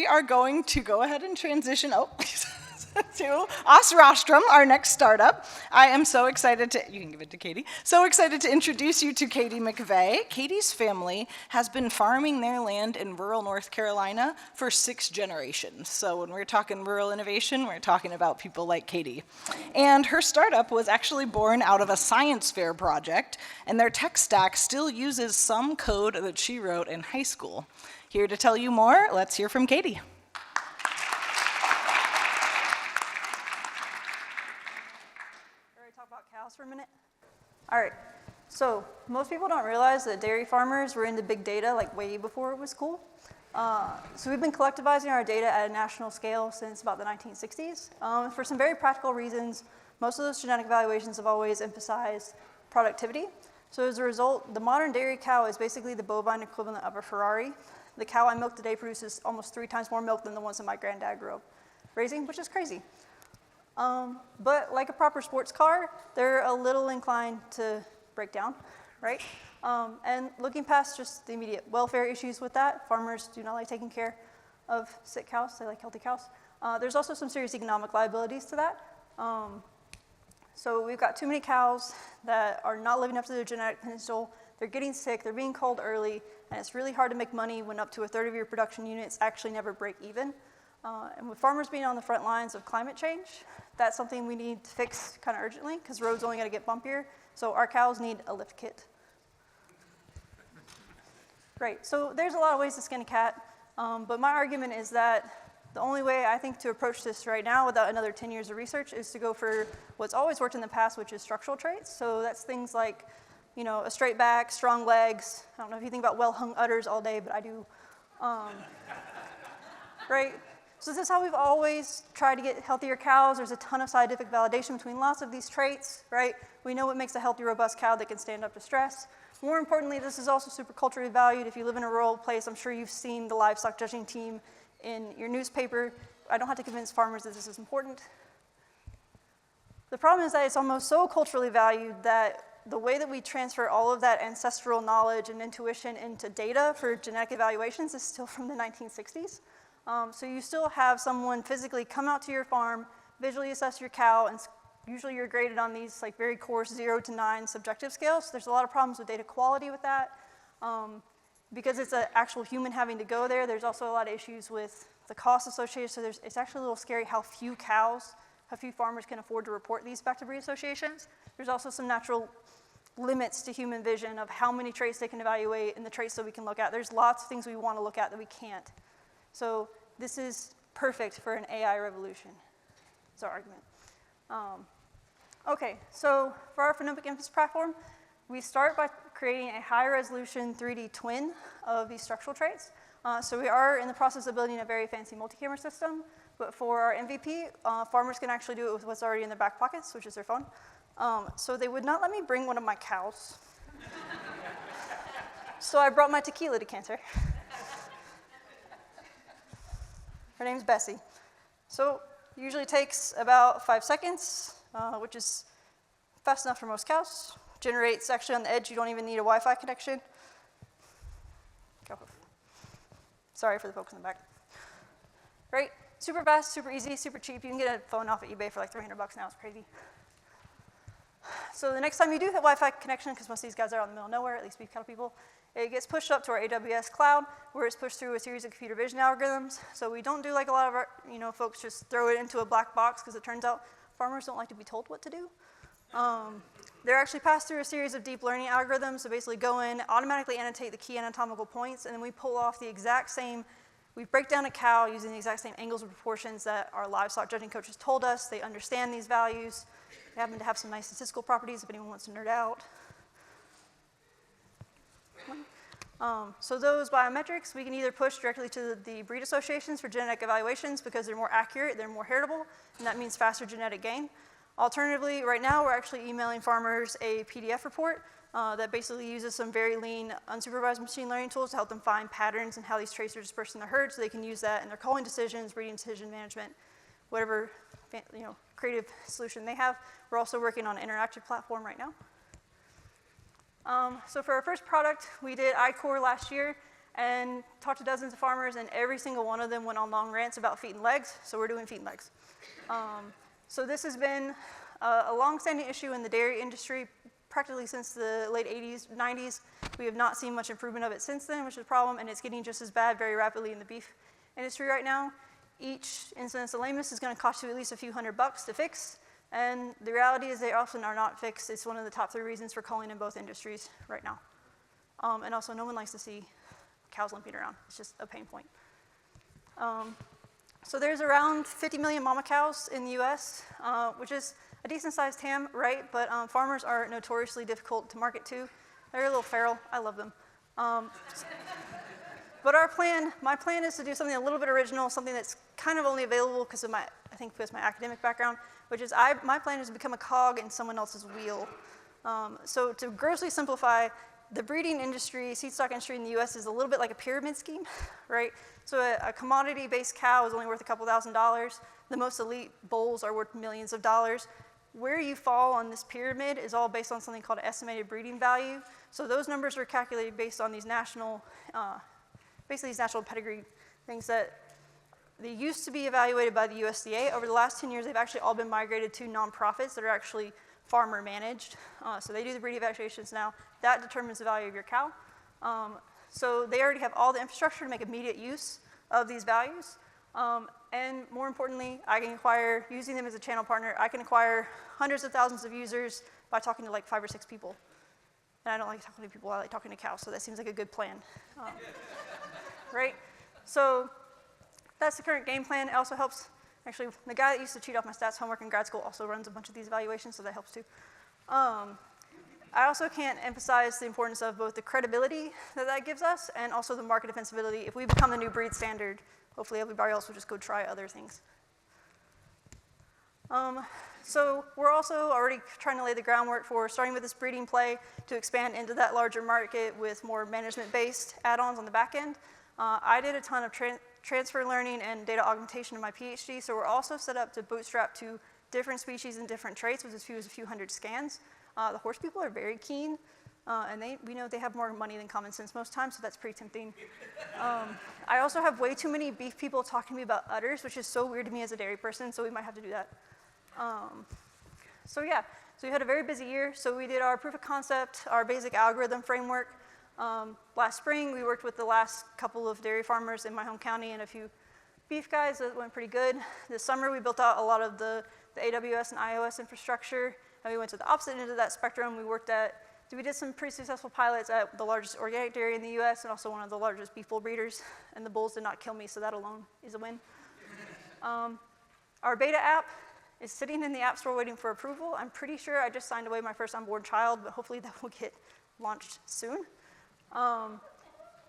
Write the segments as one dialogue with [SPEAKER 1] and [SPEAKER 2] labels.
[SPEAKER 1] we are going to go ahead and transition to OsRostrum, our next startup. I am so excited to, you can give it to Katie, so excited to introduce you to Katie McVeigh. Katie's family has been farming their land in rural North Carolina for 6 generations. So when we're talking rural innovation, we're talking about people like Katie. And her startup was actually born out of a science fair project, and their tech stack still uses some code that she wrote in high school. Here to tell you more, let's hear from Katie.
[SPEAKER 2] For a minute. All right, so most people don't realize that dairy farmers were into big data like way before it was cool. So we've been collectivizing our data at a national scale since about the 1960s. For some very practical reasons, most of those genetic evaluations have always emphasized productivity. So as a result, the modern dairy cow is basically the bovine equivalent of a Ferrari. The cow I milk today produces almost 3 times more milk than the ones that my granddad grew up raising, which is crazy. But like a proper sports car, they're a little inclined to break down, right? And looking past just the immediate welfare issues with that, farmers do not like taking care of sick cows, they like healthy cows. There's also some serious economic liabilities to that. So we've got too many cows that are not living up to their genetic potential, they're getting sick, they're being culled early, and it's really hard to make money when up to a third of your production units actually never break even. And with farmers being on the front lines of climate change, that's something we need to fix kind of urgently because roads only got to get bumpier. So our cows need a lift kit. Right, so there's a lot of ways to skin a cat, but my argument is that the only way I think to approach this right now without another 10 years of research is to go for what's always worked in the past, which is structural traits. So that's things like, you know, a straight back, strong legs. I don't know if you think about well-hung udders all day, but I do. Right? So this is how we've always tried to get healthier cows. There's a ton of scientific validation between lots of these traits, right? We know what makes a healthy, robust cow that can stand up to stress. More importantly, this is also super culturally valued. If you live in a rural place, I'm sure you've seen the livestock judging team in your newspaper. I don't have to convince farmers that this is important. The problem is that it's almost so culturally valued that the way that we transfer all of that ancestral knowledge and intuition into data for genetic evaluations is still from the 1960s. So you still have someone physically come out to your farm, visually assess your cow, and usually you're graded on these like very coarse 0 to 9 subjective scales. So there's a lot of problems with data quality with that. Because it's an actual human having to go there, there's also a lot of issues with the cost associated. So it's actually a little scary how few farmers can afford to report these back to breed associations. There's also some natural limits to human vision of how many traits they can evaluate and the traits that we can look at. There's lots of things we want to look at that we can't. So this is perfect for an AI revolution, is our argument. Okay, so for our phenomic inference platform, we start by creating a high-resolution 3D twin of these structural traits. So we are in the process of building a very fancy multi-camera system, but for our MVP, farmers can actually do it with what's already in their back pockets, which is their phone. So they would not let me bring one of my cows. So I brought my tequila decanter. Her name's Bessie. So it usually takes about 5 seconds, which is fast enough for most cows. Generates actually on the edge, you don't even need a Wi-Fi connection. Sorry for the folks in the back. Right, super fast, super easy, super cheap. You can get a phone off at eBay for like $300 now, it's crazy. So the next time you do hit Wi-Fi connection, because most of these guys are out in the middle of nowhere, at least beef cattle people, it gets pushed up to our AWS cloud, where it's pushed through a series of computer vision algorithms. So we don't do like a lot of our, folks just throw it into a black box, because it turns out farmers don't like to be told what to do. They're actually passed through a series of deep learning algorithms. So basically go in, automatically annotate the key anatomical points, and then we pull off the exact same, we break down a cow using the exact same angles and proportions that our livestock judging coaches told us. They understand these values. They happen to have some nice statistical properties if anyone wants to nerd out. So those biometrics, we can either push directly to the breed associations for genetic evaluations because they're more accurate, they're more heritable, and that means faster genetic gain. Alternatively, right now, we're actually emailing farmers a PDF report that basically uses some very lean, unsupervised machine learning tools to help them find patterns in how these traits are dispersed in their herd, so they can use that in their culling decisions, breeding decision management, whatever creative solution they have. We're also working on an interactive platform right now. So for our first product, we did iCore last year and talked to dozens of farmers, and every single one of them went on long rants about feet and legs, so we're doing feet and legs. So this has been a long-standing issue in the dairy industry practically since the late 80s, 90s. We have not seen much improvement of it since then, which is a problem, and it's getting just as bad very rapidly in the beef industry right now. Each incidence of lameness is going to cost you at least a few $100 to fix, and the reality is they often are not fixed. It's one of the top 3 reasons for culling in both industries right now. And also, no one likes to see cows limping around. It's just a pain point. So there's around 50 million mama cows in the US, which is a decent sized TAM, right? But farmers are notoriously difficult to market to. They're a little feral. I love them. But my plan is to do something a little bit original, something that's kind of only available because of my academic background, which is my plan is to become a cog in someone else's wheel. So to grossly simplify, the breeding industry, seed stock industry in the US is a little bit like a pyramid scheme, right? So a commodity-based cow is only worth a couple $1,000s. The most elite bulls are worth millions of dollars. Where you fall on this pyramid is all based on something called estimated breeding value. So those numbers are calculated based on these national, basically these national pedigree things that they used to be evaluated by the USDA. Over the last 10 years, they've actually all been migrated to nonprofits that are actually farmer managed. So they do the breed evaluations now. That determines the value of your cow. So they already have all the infrastructure to make immediate use of these values. And more importantly, I can acquire, using them as a channel partner, I can acquire hundreds of thousands of users by talking to like 5 or 6 people. And I don't like talking to people, I like talking to cows, so that seems like a good plan. Right? So that's the current game plan. It also helps, actually, the guy that used to cheat off my stats homework in grad school also runs a bunch of these evaluations, so that helps too. I also can't emphasize the importance of both the credibility that gives us and also the market defensibility. If we become the new breed standard, hopefully everybody else will just go try other things. So we're also already trying to lay the groundwork for starting with this breeding play to expand into that larger market with more management-based add-ons on the back end. I did a ton of transfer learning and data augmentation in my PhD, so we're also set up to bootstrap to different species and different traits with as few as a few hundred scans. The horse people are very keen, and we know they have more money than common sense most times, so that's pretty tempting. I also have way too many beef people talking to me about udders, which is so weird to me as a dairy person, so we might have to do that. So yeah, so we had a very busy year. So we did our proof of concept, our basic algorithm framework. Last spring, we worked with the last couple of dairy farmers in my home county and a few beef guys. That went pretty good. This summer, we built out a lot of the AWS and iOS infrastructure, and we went to the opposite end of that spectrum. We did some pretty successful pilots at the largest organic dairy in the US and also one of the largest beef bull breeders, and the bulls did not kill me, so that alone is a win. Our beta app is sitting in the App Store waiting for approval. I'm pretty sure I just signed away my first unborn child, but hopefully that will get launched soon.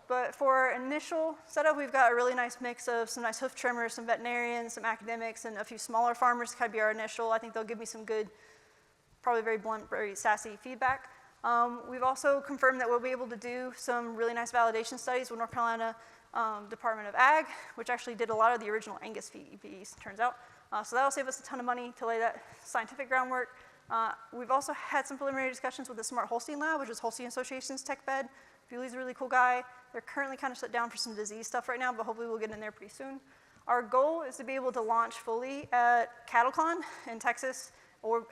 [SPEAKER 2] But for our initial setup, we've got a really nice mix of some nice hoof trimmers, some veterinarians, some academics, and a few smaller farmers to kind of be our initial. I think they'll give me some good, probably very blunt, very sassy feedback. We've also confirmed that we'll be able to do some really nice validation studies with North Carolina Department of Ag, which actually did a lot of the original Angus feed EPEs, turns out. So that'll save us a ton of money to lay that scientific groundwork. We've also had some preliminary discussions with the Smart Holstein Lab, which is Holstein Association's tech bed. Bewley's a really cool guy. They're currently kind of shut down for some disease stuff right now, but hopefully we'll get in there pretty soon. Our goal is to be able to launch fully at CattleCon in Texas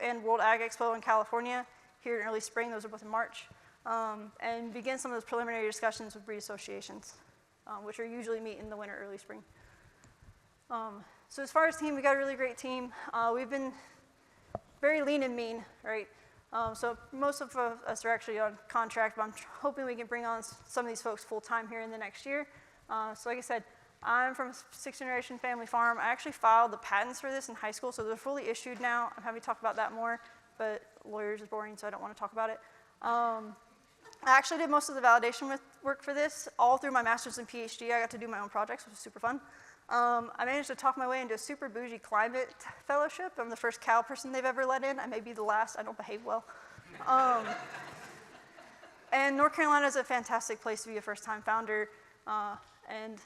[SPEAKER 2] and World Ag Expo in California here in early spring. Those are both in March. And begin some of those preliminary discussions with breed associations, which are usually meet in the winter, early spring. So as far as team, we got a really great team. We've been very lean and mean, right? So most of us are actually on contract, but I'm hoping we can bring on some of these folks full-time here in the next year. So like I said, I'm from a 6th-generation family farm. I actually filed the patents for this in high school, so they're fully issued now. I'm happy to talk about that more, but lawyers is boring, so I don't want to talk about it. I actually did most of the validation work for this all through my master's and PhD. I got to do my own projects, which was super fun. I managed to talk my way into a super bougie climate fellowship. I'm the first cow person they've ever let in. I may be the last. I don't behave well. And North Carolina is a fantastic place to be a first-time founder, and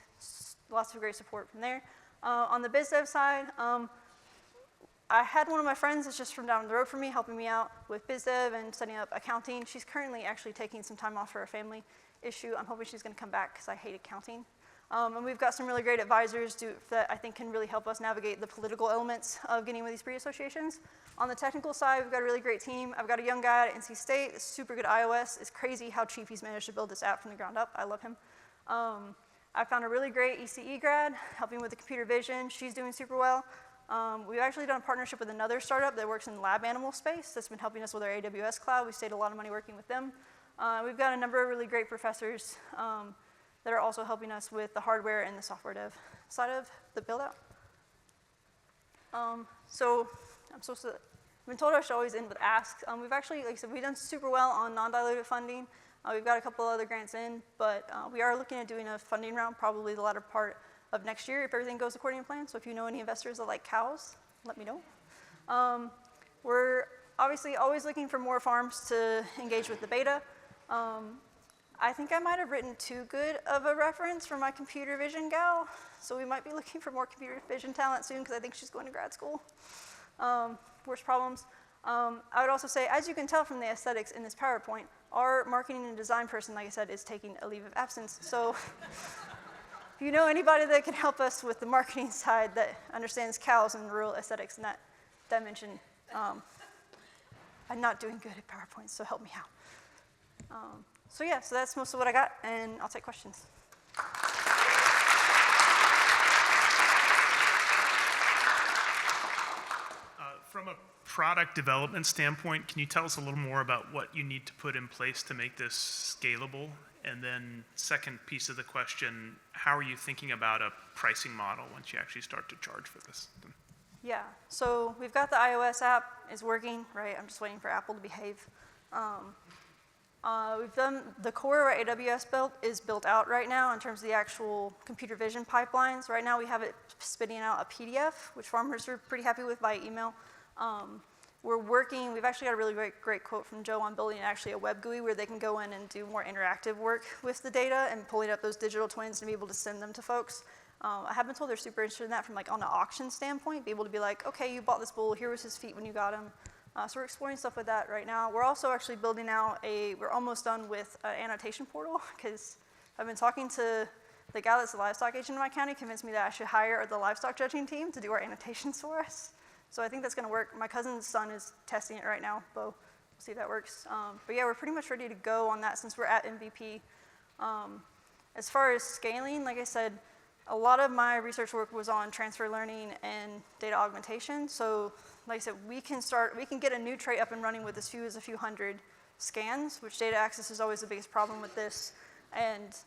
[SPEAKER 2] lots of great support from there. On the biz dev side, I had one of my friends that's just from down the road from me helping me out with biz dev and setting up accounting. She's currently actually taking some time off for her family issue. I'm hoping she's going to come back because I hate accounting. And we've got some really great advisors that I think can really help us navigate the political elements of getting with these pre-associations. On the technical side, we've got a really great team. I've got a young guy at NC State, a super good iOS. It's crazy how cheap he's managed to build this app from the ground up. I love him. I found a really great ECE grad helping with the computer vision. She's doing super well. We've actually done a partnership with another startup that works in the lab animal space that's been helping us with our AWS cloud. We saved a lot of money working with them. We've got a number of really great professors that are also helping us with the hardware and the software dev side of the build-out. So I've been told I should always end with asks. We've actually, like I said, we've done super well on non-dilutive funding. We've got a couple other grants in, but we are looking at doing a funding round probably the latter part of next year if everything goes according to plan. So if you know any investors that like cows, let me know. We're obviously always looking for more farms to engage with the beta. I think I might have written too good of a reference for my computer vision gal, so we might be looking for more computer vision talent soon because I think she's going to grad school. Worst problems. I would also say, as you can tell from the aesthetics in this PowerPoint, our marketing and design person, like I said, is taking a leave of absence. So if you know anybody that can help us with the marketing side that understands cows and rural aesthetics in that dimension, I'm not doing good at PowerPoint, so help me out. So yeah, so that's most of what I got, and I'll take questions.
[SPEAKER 3] From a product development standpoint, can you tell us a little more about what you need to put in place to make this scalable? And then second piece of the question, how are you thinking about a pricing model once you actually start to charge for this?
[SPEAKER 2] Yeah, so we've got the iOS app, it's working, right? I'm just waiting for Apple to behave. We've done, the core of our AWS build is built out right now in terms of the actual computer vision pipelines. Right now we have it spitting out a PDF, which farmers are pretty happy with by email. We've actually got a really great quote from Joe on building actually a web GUI where they can go in and do more interactive work with the data and pulling up those digital twins to be able to send them to folks. I have been told they're super interested in that from like on an auction standpoint, be able to be like, okay, you bought this bull, here was his feet when you got him. So we're exploring stuff with that right now. We're also actually building out we're almost done with an annotation portal because I've been talking to the guy that's the livestock agent in my county, convinced me that I should hire the livestock judging team to do our annotations for us. So I think that's gonna work. My cousin's son is testing it right now, Bo. We'll see if that works. But yeah, we're pretty much ready to go on that since we're at MVP. As far as scaling, like I said, a lot of my research work was on transfer learning and data augmentation. So like I said, we can get a new trait up and running with as few as a few hundred scans, which data access is always the biggest problem with this. And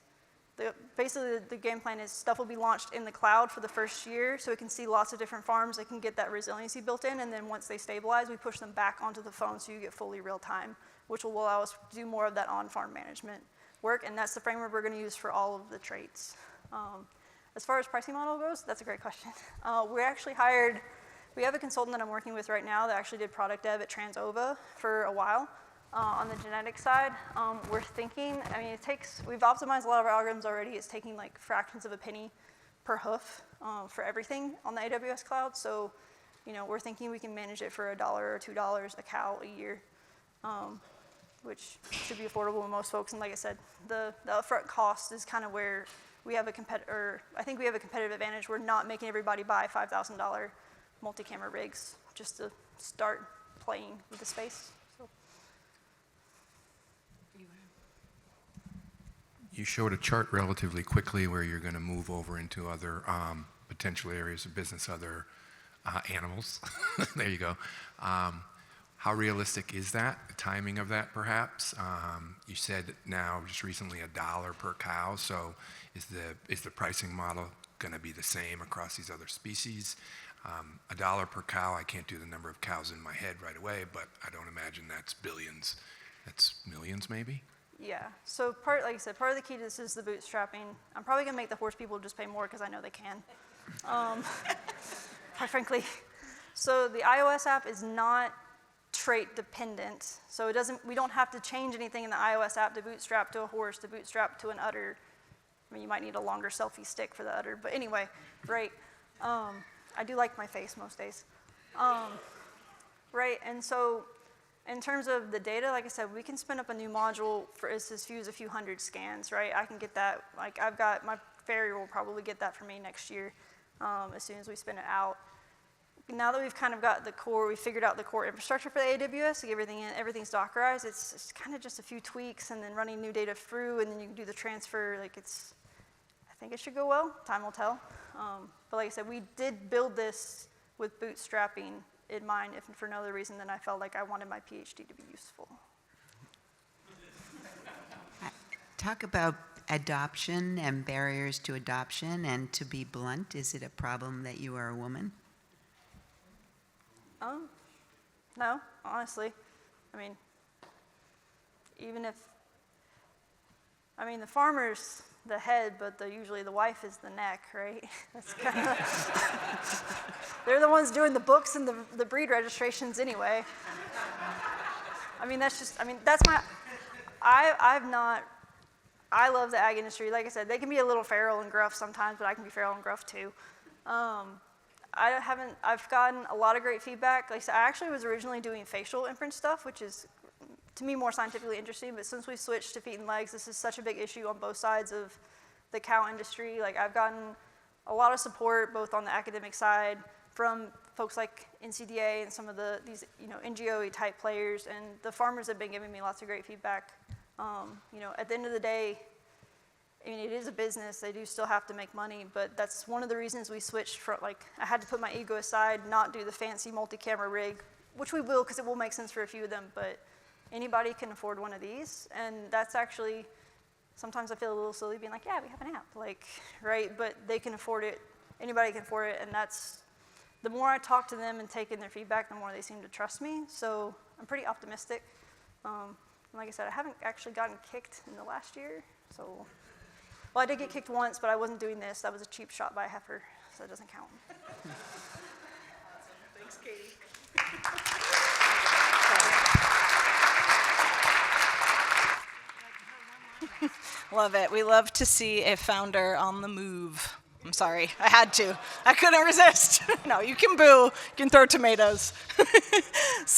[SPEAKER 2] basically the game plan is stuff will be launched in the cloud for the first year so it can see lots of different farms that can get that resiliency built in, and then once they stabilize, we push them back onto the phone so you get fully real time, which will allow us to do more of that on-farm management work, and that's the framework we're gonna use for all of the traits. As far as pricing model goes, that's a great question. We have a consultant that I'm working with right now that actually did product dev at Transova for a while. On the genetic side, we're thinking, we've optimized a lot of our algorithms already. It's taking like fractions of a penny per hoof for everything on the AWS cloud. So, we're thinking we can manage it for $1 or $2 a cow a year, which should be affordable to most folks. And like I said, the upfront cost is kind of where we have I think we have a competitive advantage. We're not making everybody buy $5,000 multi-camera rigs just to start playing with the space. So.
[SPEAKER 4] You showed a chart relatively quickly where you're going to move over into other potential areas of business, other animals. There you go. How realistic is that? The timing of that, perhaps? You said now just recently $1 per cow. So is the pricing model going to be the same across these other species? $1 per cow. I can't do the number of cows in my head right away, but I don't imagine that's billions. That's millions, maybe.
[SPEAKER 2] Yeah. So like I said, part of the key to this is the bootstrapping. I'm probably gonna make the horse people just pay more because I know they can. Quite frankly. So the iOS app is not trait dependent. So we don't have to change anything in the iOS app to bootstrap to a horse, to bootstrap to an udder. You might need a longer selfie stick for the udder, but anyway, right. I do like my face most days. Right, and in terms of the data, like I said, we can spin up a new module for as few as a few hundred scans, right? I can get that, like I've got, my farrier will probably get that for me next year as soon as we spin it out. Now that we've kind of got the core, we figured out the core infrastructure for the AWS, like everything's Dockerized, it's kind of just a few tweaks and then running new data through and then you can do the transfer, like I think it should go well, time will tell. But like I said, we did build this with bootstrapping in mind, if for no other reason than I felt like I wanted my PhD to be useful.
[SPEAKER 5] Talk about adoption and barriers to adoption, and to be blunt, is it a problem that you are a woman?
[SPEAKER 2] No, honestly. I mean, even if, I mean, the farmer's the head, but usually the wife is the neck, right? That's kind of, they're the ones doing the books and the breed registrations anyway. I mean, that's just, I mean, that's my, I love the ag industry. Like I said, they can be a little feral and gruff sometimes, but I can be feral and gruff too. I've gotten a lot of great feedback. Like I said, I actually was originally doing facial imprint stuff, which is, to me, more scientifically interesting, but since we switched to feet and legs, this is such a big issue on both sides of the cow industry. Like, I've gotten a lot of support, both on the academic side, from folks like NCDA and some of these NGO type players, and the farmers have been giving me lots of great feedback. At the end of the day, I mean, it is a business. They do still have to make money, but that's one of the reasons we switched from, like, I had to put my ego aside, not do the fancy multi-camera rig, which we will, because it will make sense for a few of them, but anybody can afford one of these, and that's actually, sometimes I feel a little silly being like, yeah, we have an app, like, right? But they can afford it, anybody can afford it, and that's, the more I talk to them and take in their feedback, the more they seem to trust me, so I'm pretty optimistic. And like I said, I haven't actually gotten kicked in the last year, so, well, I did get kicked once, but I wasn't doing this. That was a cheap shot by a heifer, so that doesn't count.
[SPEAKER 1] Thanks, Katie. Love it. We love to see a founder on the move. I'm sorry, I had to. I couldn't resist. No, you can boo, you can throw tomatoes.